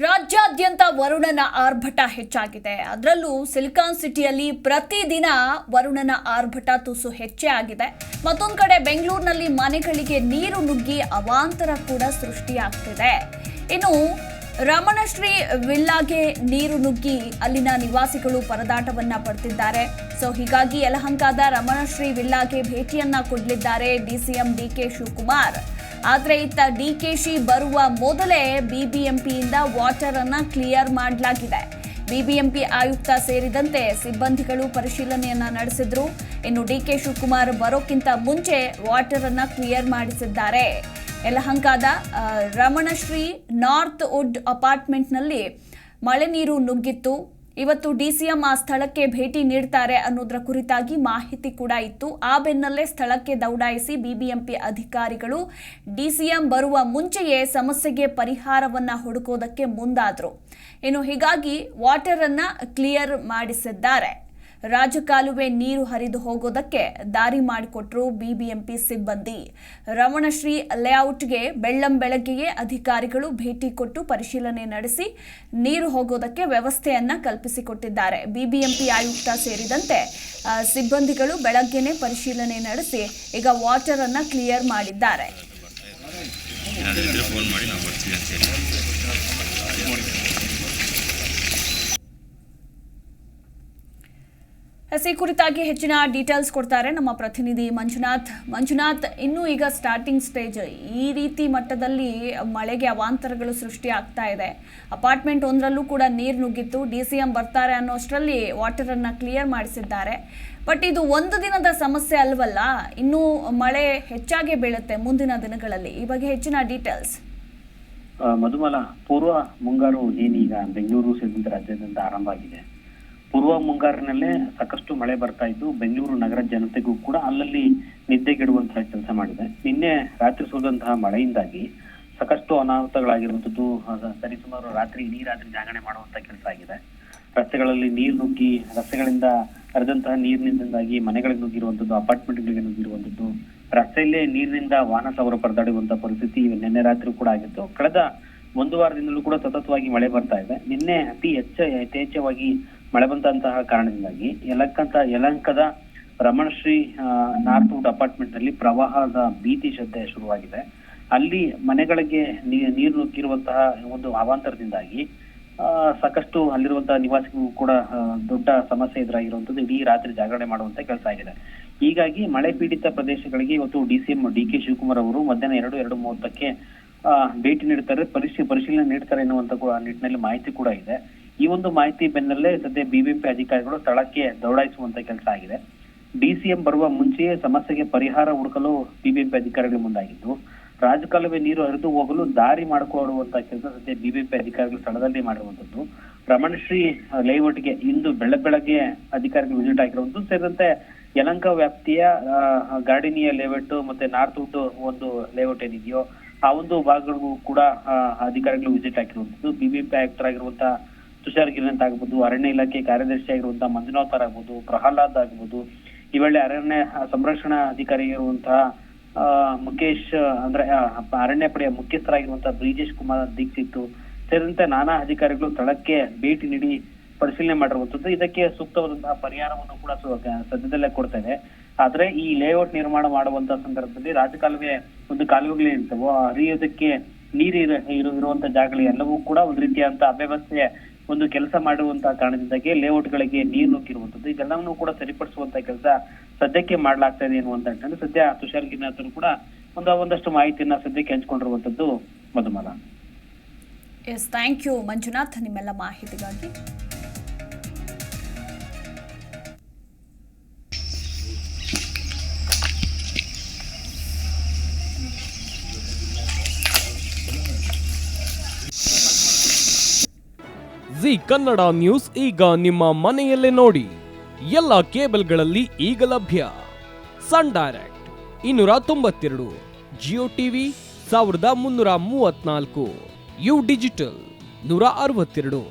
ರಾಜ್ಯಾದ್ಯಂತ ವರುಣನ ಆರ್ಭಟ ಹೆಚ್ಚಾಗಿದೆ. ಅದರಲ್ಲೂ ಸಿಲಿಕಾನ್ ಸಿಟಿಯಲ್ಲಿ ಪ್ರತಿದಿನ ವರುಣನ ಆರ್ಭಟ ತುಸು ಹೆಚ್ಚೇ ಆಗಿದೆ. ಮತ್ತೊಂದು ಕಡೆ ಬೆಂಗಳೂರಿನಲ್ಲಿ ಮನೆಗಳಿಗೆ ನೀರು ನುಗ್ಗಿ ಅವಾಂತರ ಕೂಡ ಸೃಷ್ಟಿಯಾಗ್ತಿದೆ. ಇನ್ನು ರಮಣಶ್ರೀ ವಿಲ್ಲಾಗೆ ನೀರು ನುಗ್ಗಿ ಅಲ್ಲಿನ ನಿವಾಸಿಗಳು ಪರದಾಟವನ್ನ ಪಡ್ತಿದ್ದಾರೆ. ಹೀಗಾಗಿ ಯಲಹಂಕದ ರಮಣಶ್ರೀ ವಿಲ್ಲಾಗೆ ಭೇಟಿಯನ್ನ ಕೊಡಲಿದ್ದಾರೆ ಡಿಸಿಎಂ ಡಿಕೆ ಶಿವಕುಮಾರ್. ಆದರೆ ಇತ್ತ ಡಿಕೆಶಿ ಬರುವ ಮೊದಲೇ ಬಿಬಿಎಂಪಿಯಿಂದ ವಾಟರ್ ಅನ್ನ ಕ್ಲಿಯರ್ ಮಾಡಲಾಗಿದೆ. ಬಿಬಿಎಂಪಿ ಆಯುಕ್ತ ಸೇರಿದಂತೆ ಸಿಬ್ಬಂದಿಗಳು ಪರಿಶೀಲನೆಯನ್ನ ನಡೆಸಿದ್ರು. ಇನ್ನು ಡಿಕೆ ಶಿವಕುಮಾರ್ ಬರೋಕ್ಕಿಂತ ಮುಂಚೆ ವಾಟರ್ ಅನ್ನ ಕ್ಲಿಯರ್ ಮಾಡಿಸಿದ್ದಾರೆ. ಯಲಹಂಕದ ರಮಣಶ್ರೀ ನಾರ್ತ್ ವುಡ್ ಅಪಾರ್ಟ್ಮೆಂಟ್ನಲ್ಲಿ ಮಳೆ ನೀರು ನುಗ್ಗಿತ್ತು. ಇವತ್ತು ಡಿಸಿಎಂ ಆ ಸ್ಥಳಕ್ಕೆ ಭೇಟಿ ನೀಡ್ತಾರೆ ಅನ್ನೋದರ ಕುರಿತಾಗಿ ಮಾಹಿತಿ ಕೂಡ ಇತ್ತು. ಆ ಬೆನ್ನಲ್ಲೇ ಸ್ಥಳಕ್ಕೆ ದೌಡಾಯಿಸಿ ಬಿಬಿಎಂಪಿ ಅಧಿಕಾರಿಗಳು ಡಿಸಿಎಂ ಬರುವ ಮುಂಚೆಯೇ ಸಮಸ್ಯೆಗೆ ಪರಿಹಾರವನ್ನ ಹುಡುಕೋದಕ್ಕೆ ಮುಂದಾದ್ರು. ಇನ್ನು ಹೀಗಾಗಿ ವಾಟರ್ ಅನ್ನ ಕ್ಲಿಯರ್ ಮಾಡಿಸಿದ್ದಾರೆ. ರಾಜಕಾಲುವೆ ನೀರು ಹರಿದು ಹೋಗೋದಕ್ಕೆ ದಾರಿ ಮಾಡಿಕೊಟ್ರು ಬಿಬಿಎಂಪಿ ಸಿಬ್ಬಂದಿ. ರಮಣಶ್ರೀ ಲೇಔಟ್ಗೆ ಬೆಳ್ಳಂಬೆಳಗ್ಗೆಯೇ ಅಧಿಕಾರಿಗಳು ಭೇಟಿ ಕೊಟ್ಟು ಪರಿಶೀಲನೆ ನಡೆಸಿ ನೀರು ಹೋಗೋದಕ್ಕೆ ವ್ಯವಸ್ಥೆಯನ್ನ ಕಲ್ಪಿಸಿಕೊಟ್ಟಿದ್ದಾರೆ. ಬಿಬಿಎಂಪಿ ಆಯುಕ್ತ ಸೇರಿದಂತೆ ಸಿಬ್ಬಂದಿಗಳು ಬೆಳಗ್ಗೆನೆ ಪರಿಶೀಲನೆ ನಡೆಸಿ ಈಗ ವಾಟರ್ ಅನ್ನ ಕ್ಲಿಯರ್ ಮಾಡಿದ್ದಾರೆ. ಈ ಕುರಿತಾಗಿ ಹೆಚ್ಚಿನ ಡೀಟೇಲ್ಸ್ ಕೊಡ್ತಾರೆ ನಮ್ಮ ಪ್ರತಿನಿಧಿ ಮಂಜುನಾಥ್. ಇನ್ನೂ ಈಗ ಸ್ಟಾರ್ಟಿಂಗ್ ಸ್ಟೇಜ್, ಈ ರೀತಿ ಮಟ್ಟದಲ್ಲಿ ಮಳೆಗೆ ಅವಾಂತರಗಳು ಸೃಷ್ಟಿ ಆಗ್ತಾ ಇದೆ. ಅಪಾರ್ಟ್ಮೆಂಟ್ ಒಂದರಲ್ಲೂ ಕೂಡ ನೀರು ನುಗ್ಗಿತ್ತು. ಡಿಸಿಎಂ ಬರ್ತಾರೆ ಅನ್ನೋಷ್ಟರಲ್ಲಿ ವಾಟರ್ ಅನ್ನ ಕ್ಲಿಯರ್ ಮಾಡಿಸಿದ್ದಾರೆ. ಬಟ್ ಇದು ಒಂದು ದಿನದ ಸಮಸ್ಯೆ ಅಲ್ವಲ್ಲ, ಇನ್ನೂ ಮಳೆ ಹೆಚ್ಚಾಗಿ ಬೀಳುತ್ತೆ ಮುಂದಿನ ದಿನಗಳಲ್ಲಿ. ಈ ಬಗ್ಗೆ ಹೆಚ್ಚಿನ ಡೀಟೇಲ್ಸ್. ಮಧುಮಾಲ, ಪೂರ್ವ ಮುಂಗಾರು ಏನೀಗ ಬೆಂಗಳೂರು ಸೇರಿದಂತೆ ರಾಜ್ಯಾದ್ಯಂತ ಆರಂಭ ಆಗಿದೆ. ಪೂರ್ವ ಮುಂಗಾರಿನಲ್ಲೇ ಸಾಕಷ್ಟು ಮಳೆ ಬರ್ತಾ ಇದ್ದು ಬೆಂಗಳೂರು ನಗರ ಜನತೆಗೂ ಕೂಡ ಅಲ್ಲಲ್ಲಿ ನಿದ್ದೆಗೆಡುವಂತಹ ಕೆಲಸ ಮಾಡಿದೆ. ನಿನ್ನೆ ರಾತ್ರಿ ಸುರಿದಂತಹ ಮಳೆಯಿಂದಾಗಿ ಸಾಕಷ್ಟು ಅನಾಹುತಗಳಾಗಿರುವಂತದ್ದು. ಸರಿಸುಮಾರು ಇಡೀ ರಾತ್ರಿ ಜಾಗರಣೆ ಮಾಡುವಂತ ಕೆಲಸ ಆಗಿದೆ. ರಸ್ತೆಗಳಲ್ಲಿ ನೀರು ನುಗ್ಗಿ, ರಸ್ತೆಗಳಿಂದ ಹರಿದಂತಹ ನೀರಿನಿಂದಾಗಿ ಮನೆಗಳಿಗೆ ನುಗ್ಗಿರುವಂತದ್ದು, ಅಪಾರ್ಟ್ಮೆಂಟ್ಗಳಿಗೆ ನುಗ್ಗಿರುವಂತದ್ದು, ರಸ್ತೆಯಲ್ಲೇ ನೀರಿನಿಂದ ವಾಹನ ಸವಾರ ಪರದಾಡುವಂತಹ ಪರಿಸ್ಥಿತಿ ನಿನ್ನೆ ರಾತ್ರಿ ಕೂಡ ಆಗಿತ್ತು. ಕಳೆದ ಒಂದು ವಾರದಿಂದಲೂ ಕೂಡ ಸತತವಾಗಿ ಮಳೆ ಬರ್ತಾ ಇದೆ. ನಿನ್ನೆ ಅತಿ ಯಥೇಚ್ಛವಾಗಿ ಮಳೆ ಬಂದಂತಹ ಕಾರಣದಿಂದಾಗಿ ಯಲಹಂಕದ ರಮಣಶ್ರೀ ನಾರ್ತ್ ವುಡ್ ಅಪಾರ್ಟ್ಮೆಂಟ್ ನಲ್ಲಿ ಪ್ರವಾಹದ ಭೀತಿ ಶ್ರದ್ಧೆ ಶುರುವಾಗಿದೆ. ಅಲ್ಲಿ ಮನೆಗಳಿಗೆ ನೀರು ನುಗ್ಗಿರುವಂತಹ ಒಂದು ಅವಾಂತರದಿಂದಾಗಿ ಸಾಕಷ್ಟು ಅಲ್ಲಿರುವಂತಹ ನಿವಾಸಿಗಳು ಕೂಡ ದೊಡ್ಡ ಸಮಸ್ಯೆ ಎದುರಾಗಿರುವಂತದ್ದು. ಇಡೀ ರಾತ್ರಿ ಜಾಗರಣೆ ಮಾಡುವಂತ ಕೆಲಸ ಆಗಿದೆ. ಹೀಗಾಗಿ ಮಳೆ ಪೀಡಿತ ಪ್ರದೇಶಗಳಿಗೆ ಇವತ್ತು ಡಿಸಿಎಂ ಡಿಕೆ ಶಿವಕುಮಾರ್ ಅವರು ಮಧ್ಯಾಹ್ನ 2:30ಕ್ಕೆ ಭೇಟಿ ನೀಡ್ತಾರೆ, ಪರಿಶೀಲನೆ ನೀಡ್ತಾರೆ ಎನ್ನುವಂತ ನಿಟ್ಟಿನಲ್ಲಿ ಮಾಹಿತಿ ಕೂಡ ಇದೆ. ಈ ಒಂದು ಮಾಹಿತಿ ಬೆನ್ನಲ್ಲೇ ಸದ್ಯ ಬಿಬಿಎಂಪಿ ಅಧಿಕಾರಿಗಳು ಸ್ಥಳಕ್ಕೆ ದೌಡಾಯಿಸುವಂತ ಕೆಲಸ ಆಗಿದೆ. ಡಿಸಿಎಂ ಬರುವ ಮುಂಚೆಯೇ ಸಮಸ್ಯೆಗೆ ಪರಿಹಾರ ಹುಡುಕಲು ಬಿಬಿಎಂಪಿ ಅಧಿಕಾರಿಗಳು ಮುಂದಾಗಿದ್ದು, ರಾಜಕಾಲುವೆ ನೀರು ಹರಿದು ಹೋಗಲು ದಾರಿ ಮಾಡಿಕೊಡುವಂತ ಕೆಲಸ ಸದ್ಯ ಬಿಬಿಎಂಪಿ ಅಧಿಕಾರಿಗಳು ಸ್ಥಳದಲ್ಲಿ ಮಾಡಿರುವಂತದ್ದು. ರಮಣಶ್ರೀ ಲೇಔಟ್ಗೆ ಇಂದು ಬೆಳಗ್ಗೆ ಅಧಿಕಾರಿಗಳು ವಿಸಿಟ್ ಆಗಿರುವಂತದ್ದು ಸೇರಿದಂತೆ ಯಲಹಂಕ ವ್ಯಾಪ್ತಿಯ ಗಾರ್ಡಿನಿಯಾ ಲೇಔಟ್ ಮತ್ತೆ ನಾರ್ತ್ ವುಡ್ ಒಂದು ಲೇಔಟ್ ಏನಿದೆಯೋ ಆ ಒಂದು ಭಾಗಗಳಿಗೂ ಕೂಡ ಅಧಿಕಾರಿಗಳು ವಿಸಿಟ್ ಆಗಿರುವಂತದ್ದು. ಬಿಬಿಎಂಪಿ ಆಯುಕ್ತರಾಗಿರುವಂತಹ ತುಷಾರ್ ಗಿರಿನಾಥ್ ಆಗ್ಬೋದು, ಅರಣ್ಯ ಇಲಾಖೆ ಕಾರ್ಯದರ್ಶಿ ಆಗಿರುವಂತಹ ಮಂಜುನಾಥ್ ಆಗ್ಬೋದು, ಪ್ರಹ್ಲಾದ್ ಆಗ್ಬೋದು, ಈ ವೇಳೆ ಅರಣ್ಯ ಸಂರಕ್ಷಣಾ ಅಧಿಕಾರಿ ಇರುವಂತಹ ಮುಖೇಶ್ ಅಂದ್ರೆ ಅರಣ್ಯ ಪಡೆಯ ಮುಖ್ಯಸ್ಥರಾಗಿರುವಂತಹ ಬ್ರಿಜೇಶ್ ಕುಮಾರ್ ದೀಕ್ಷಿತ್ ಸೇರಿದಂತೆ ನಾನಾ ಅಧಿಕಾರಿಗಳು ಸ್ಥಳಕ್ಕೆ ಭೇಟಿ ನೀಡಿ ಪರಿಶೀಲನೆ ಮಾಡಿರುವಂತದ್ದು. ಇದಕ್ಕೆ ಸೂಕ್ತವಾದಂತಹ ಪರಿಹಾರವನ್ನು ಕೂಡ ಸದ್ಯದಲ್ಲೇ ಕೊಡ್ತೇವೆ. ಆದ್ರೆ ಈ ಲೇಔಟ್ ನಿರ್ಮಾಣ ಮಾಡುವಂತಹ ಸಂದರ್ಭದಲ್ಲಿ ರಾಜಕಾಲುವೆ ಒಂದು ಕಾಲುವೆಗಳಿರ್ತವೋ ಹರಿಯೋದಕ್ಕೆ ನೀರು ಇರುವಂತಹ ಜಾಗಗಳು ಎಲ್ಲವೂ ಕೂಡ ಒಂದು ರೀತಿಯಂತ ಅವ್ಯವಸ್ಥೆ ಒಂದು ಕೆಲಸ ಮಾಡುವಂತಹ ಕಾರಣದಿಂದಾಗಿ ಲೇಔಟ್ಗಳಿಗೆ ನೀರು ನುಗ್ಗಿರುವಂತದ್ದು. ಇದೆಲ್ಲವನ್ನೂ ಕೂಡ ಸರಿಪಡಿಸುವಂತ ಕೆಲಸ ಸದ್ಯಕ್ಕೆ ಮಾಡ್ಲಾಗ್ತಾ ಇದೆ ಎನ್ನುವಂತ ನಿಟ್ಟಿನಲ್ಲಿ ಸದ್ಯ ತುಷಾರ್ ಗಿರಿನಾಥ್ ಕೂಡ ಒಂದಷ್ಟು ಮಾಹಿತಿಯನ್ನ ಸದ್ಯಕ್ಕೆ ಹಂಚಿಕೊಂಡಿರುವಂತದ್ದು. Madhumala. Yes, thank you Manjunath ನಿಮ್ಮೆಲ್ಲ ಮಾಹಿತಿಗಾಗಿ. ಜಿ ಕನ್ನಡ ನ್ಯೂಸ್ ಈಗ ನಿಮ್ಮ ಮನೆಯಲ್ಲೇ ನೋಡಿ. ಎಲ್ಲ ಕೇಬಲ್ಗಳಲ್ಲಿ ಈಗ ಲಭ್ಯ. Sun Direct 292, Jio TV 1334, U digital 162,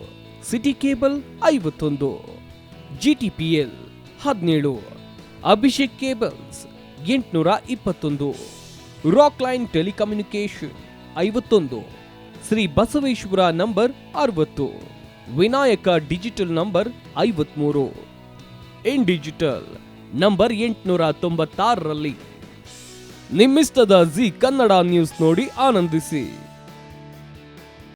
city cable 51, GTPL 17, Abhishek cables 821, Rockline telecommunication 51, Shri Basaveshwara number 60, Vinayaka digital number 53, in digital number 896ರಲ್ಲಿ. ನಿಮ್ಮಿಸ್ತದ ಜಿ ಕನ್ನಡ ನ್ಯೂಸ್ ನೋಡಿ ಆನಂದಿಸಿ.